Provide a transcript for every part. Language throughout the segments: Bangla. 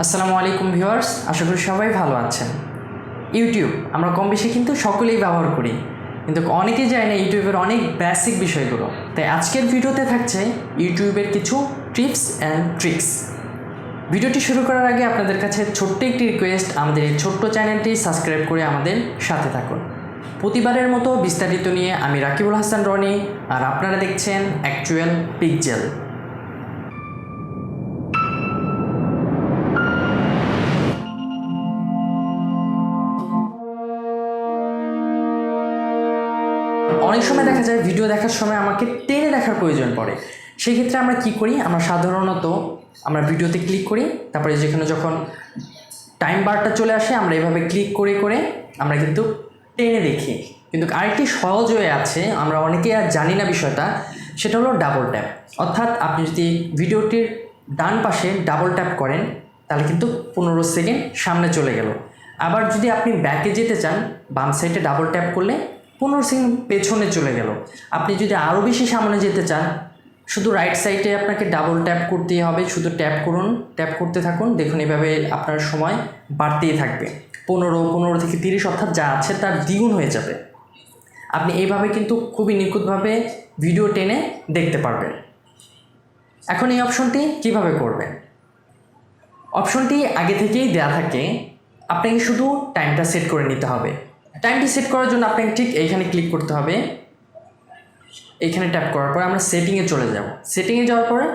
আসসালামু আলাইকুম ভিউয়ার্স, আশা করি সবাই ভালো আছেন। ইউটিউব আমরা কম বেশি কিন্তু সকলেই ব্যবহার করি, কিন্তু অনেকেই জানে না ইউটিউবের অনেক বেসিক বিষয়গুলো। তাই আজকের ভিডিওতে থাকছে ইউটিউবের কিছু টিপস অ্যান্ড ট্রিক্স। ভিডিওটি শুরু করার আগে আপনাদের কাছে ছোট্ট একটি রিকোয়েস্ট, আমাদের এই ছোট্ট চ্যানেলটি সাবস্ক্রাইব করে আমাদের সাথে থাকুন। প্রতিবারের মতো বিস্তারিত নিয়ে আমি রাকিবুল হাসান রনি, আর আপনারা দেখছেন অ্যাকচুয়াল পিক্সেল। অনেক সময় দেখা যায় ভিডিও দেখার সময় আমাকে টেনে দেখার প্রয়োজন পড়ে। সেই ক্ষেত্রে আমরা কি করি, আমরা সাধারণত ভিডিওতে ক্লিক করি, তারপরে যেখানে যখন টাইম বারটা চলে আসে আমরা এভাবে ক্লিক করে করে আমরা কিন্তু টেনে দেখি। কিন্তু আরেকটি সহজ ওয়ে আছে, আমরা অনেকেই আর জানি না বিষয়টা, সেটা হলো ডাবল ট্যাপ। অর্থাৎ আপনি যদি ভিডিওটির ডান পাশে ডাবল ট্যাপ করেন তাহলে কিন্তু 15 সেকেন্ড সামনে চলে গেল। আবার যদি আপনি ব্যাকে যেতে চান, বাম সাইডে ডাবল ট্যাপ করলে 15 সেকেন্ড পেছনে চলে গেল। আপনি যদি আরও বেশি সামনে যেতে চান, শুধু রাইট সাইডে আপনাকে ডাবল ট্যাপ করতেই হবে। শুধু ট্যাপ করুন, ট্যাপ করতে থাকুন, দেখুন এভাবে আপনার সময় বাড়তেই থাকবে। 15 থেকে 30 অর্থাৎ যা আছে তার দ্বিগুণ হয়ে যাবে। আপনি এইভাবে কিন্তু খুবই নিখুঁতভাবে ভিডিও টেনে দেখতে পারবেন। এখন এই অপশনটি কিভাবে করবেন? অপশনটি আগে থেকেই দেওয়া থাকে, আপনাকে শুধু টাইমটা সেট করে নিতে হবে। টাইমটি সেট করার জন্য আপনাকে ঠিক এইখানে ক্লিক করতে হবে। এইখানে ট্যাপ করার পর আমরা সেটিংয়ে চলে যাব। সেটিংয়ে যাওয়ার পরে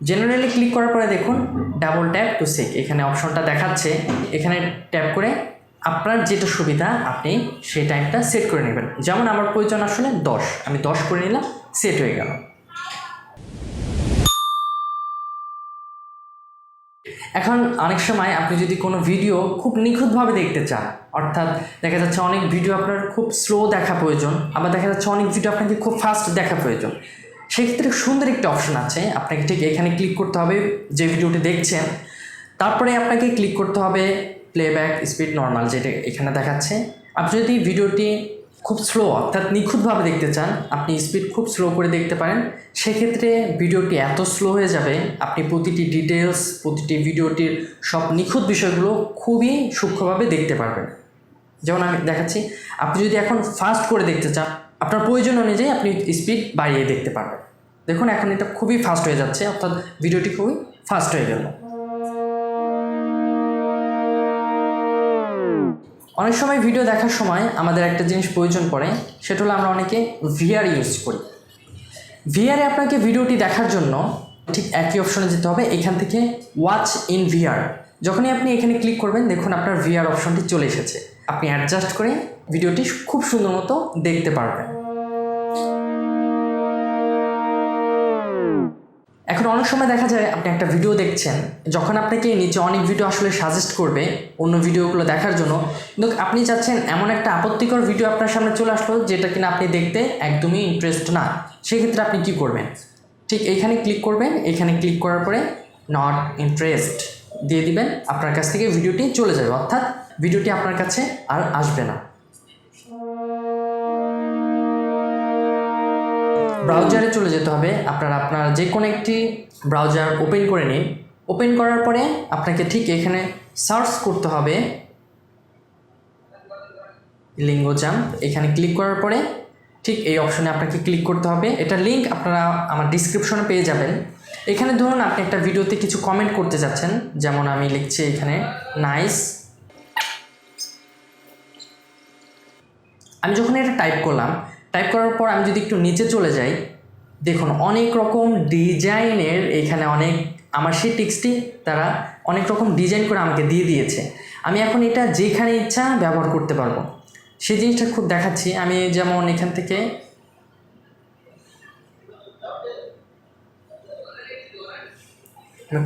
জেনারেলে ক্লিক করার পরে দেখুন ডাবল ট্যাপ টু সেট, এখানে অপশনটা দেখাচ্ছে। এখানে ট্যাপ করে আপনার যেটা সুবিধা আপনি সেই টাইমটা সেট করে নেবেন। যেমন আমার প্রয়োজন আসলে 10, আমি 10 করে নিলাম, সেট হয়ে গেল। এখন অনেক সময় আপনি যদি কোনো ভিডিও খুব নিখুঁতভাবে দেখতে চান, অর্থাৎ দেখা যাচ্ছে অনেক ভিডিও আপনার খুব স্লো দেখা প্রয়োজন, আবার দেখা যাচ্ছে অনেক ভিডিও আপনাকে খুব ফাস্ট দেখা প্রয়োজন, সেক্ষেত্রে সুন্দর একটি অপশন আছে। আপনাকে ঠিক এখানে ক্লিক করতে হবে যে ভিডিওটি দেখছেন, তারপরে আপনাকে ক্লিক করতে হবে প্লেব্যাক স্পিড নর্মাল, যেটা এখানে দেখাচ্ছে। আপনি যদি ভিডিওটি খুব স্লো অর্থাৎ নিখুঁতভাবে দেখতে চান, আপনি স্পিড খুব স্লো করে দেখতে পারেন। সেক্ষেত্রে ভিডিওটি এত স্লো হয়ে যাবে, আপনি প্রতিটি ডিটেলস, প্রতিটি ভিডিওটির সব নিখুঁত বিষয়গুলো খুবই সূক্ষ্মভাবে দেখতে পারবেন। যেমন আমি দেখাচ্ছি, আপনি যদি এখন ফাস্ট করে দেখতে চান, আপনার প্রয়োজন অনুযায়ী আপনি স্পিড বাড়িয়ে দেখতে পারবেন। দেখুন এখন এটা খুবই ফাস্ট হয়ে যাচ্ছে, অর্থাৎ ভিডিওটি খুবই ফাস্ট হয়ে গেল। অনেক সময় ভিডিও দেখার সময় আমাদের একটা জিনিস প্রয়োজন পড়ে, সেটা হলো আমরা অনেকে ভিআর ইউজ করি। ভিআরে আপনাকে ভিডিওটি দেখার জন্য ঠিক একই অপশনে যেতে হবে, এখান থেকে ওয়াচ ইন ভিআর। যখনই আপনি এখানে ক্লিক করবেন, দেখুন আপনার ভিআর অপশনটি চলে এসেছে। আপনি অ্যাডজাস্ট করে ভিডিওটি খুব সুন্দর মতো দেখতে পারবেন। এখন অনেক সময় দেখা যায় আপনি একটা ভিডিও দেখছেন, যখন আপনাকে নিচে অনেক ভিডিও আসলে সাজেস্ট করবে অন্য ভিডিওগুলো দেখার জন্য, কিন্তু আপনি চাচ্ছেন এমন একটা আপত্তিকর ভিডিও আপনার সামনে চলে আসলো যেটা কিনা আপনি দেখতে একদমই ইন্টারেস্ট না, সেক্ষেত্রে আপনি কি করবেন? ঠিক এইখানে ক্লিক করবেন। এখানে ক্লিক করার পরে নট ইন্টারেস্ট দিয়ে দিবেন, আপনার কাছ থেকে ভিডিওটি চলে যাবে, অর্থাৎ ভিডিওটি আপনার কাছে আর আসবে না। ব্রাউজারে চলে যেতে হবে। আপনার যে কোনো একটি ব্রাউজার ওপেন করে নিন। ওপেন করার পরে আপনাকে ঠিক এখানে সার্চ করতে হবে লিঙ্গো জাম্প। এখানে ক্লিক করার পরে ঠিক এই অপশনে আপনাকে ক্লিক করতে হবে। এটা লিঙ্ক আপনারা আমার ডিসক্রিপশনে পেয়ে যাবেন। এখানে ধরুন আপনি একটা ভিডিওতে কিছু কমেন্ট করতে যাচ্ছেন, যেমন আমি লিখছি এখানে নাইস। আমি যখন এটা টাইপ করলাম, টাইপ করার পর আমি যদি একটু নিচে চলে যাই, দেখুন অনেক রকম ডিজাইনের এখানে আমার সেই টেক্সটটি তারা অনেক রকম ডিজাইন করে আমাকে দিয়ে দিয়েছে। আমি এখন এটা যেখানে ইচ্ছা ব্যবহার করতে পারবো, সেই জিনিসটা খুব দেখাচ্ছি। আমি যেমন এখান থেকে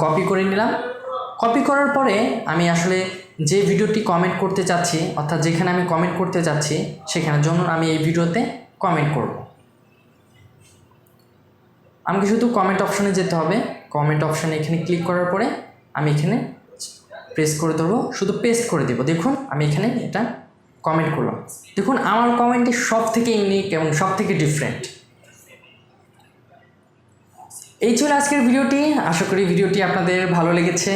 কপি করে নিলাম। কপি করার পরে আমি আসলে যে ভিডিওটি কমেন্ট করতে চাচ্ছি, অর্থাৎ যেখানে আমি কমেন্ট করতে চাচ্ছি সেখানে জন্য আমি এই ভিডিওতে কমেন্ট করব। আমাকে শুধু কমেন্ট অপশনে যেতে হবে। কমেন্ট অপশানে এখানে ক্লিক করার পরে আমি এখানে প্রেস করে ধরবো, শুধু পেস্ট করে দেবো। দেখুন আমি এখানে এটা কমেন্ট করলাম। দেখুন আমার কমেন্টটি সব থেকে ইউনিক এবং সব থেকে ডিফারেন্ট। এই ছিল আজকের ভিডিওটি। আশা করি ভিডিওটি আপনাদের ভালো লেগেছে।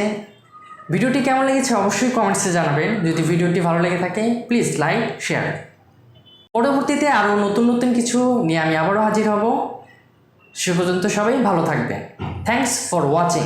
ভিডিওটি কেমন লেগেছে অবশ্যই কমেন্টসে জানাবেন। যদি ভিডিওটি ভালো লেগে থাকে প্লিজ লাইক শেয়ার। পরবর্তীতে আরও নতুন নতুন কিছু নিয়ে আমি আবারও হাজির হব। সে পর্যন্ত সবাই ভালো থাকবেন। Thanks for watching.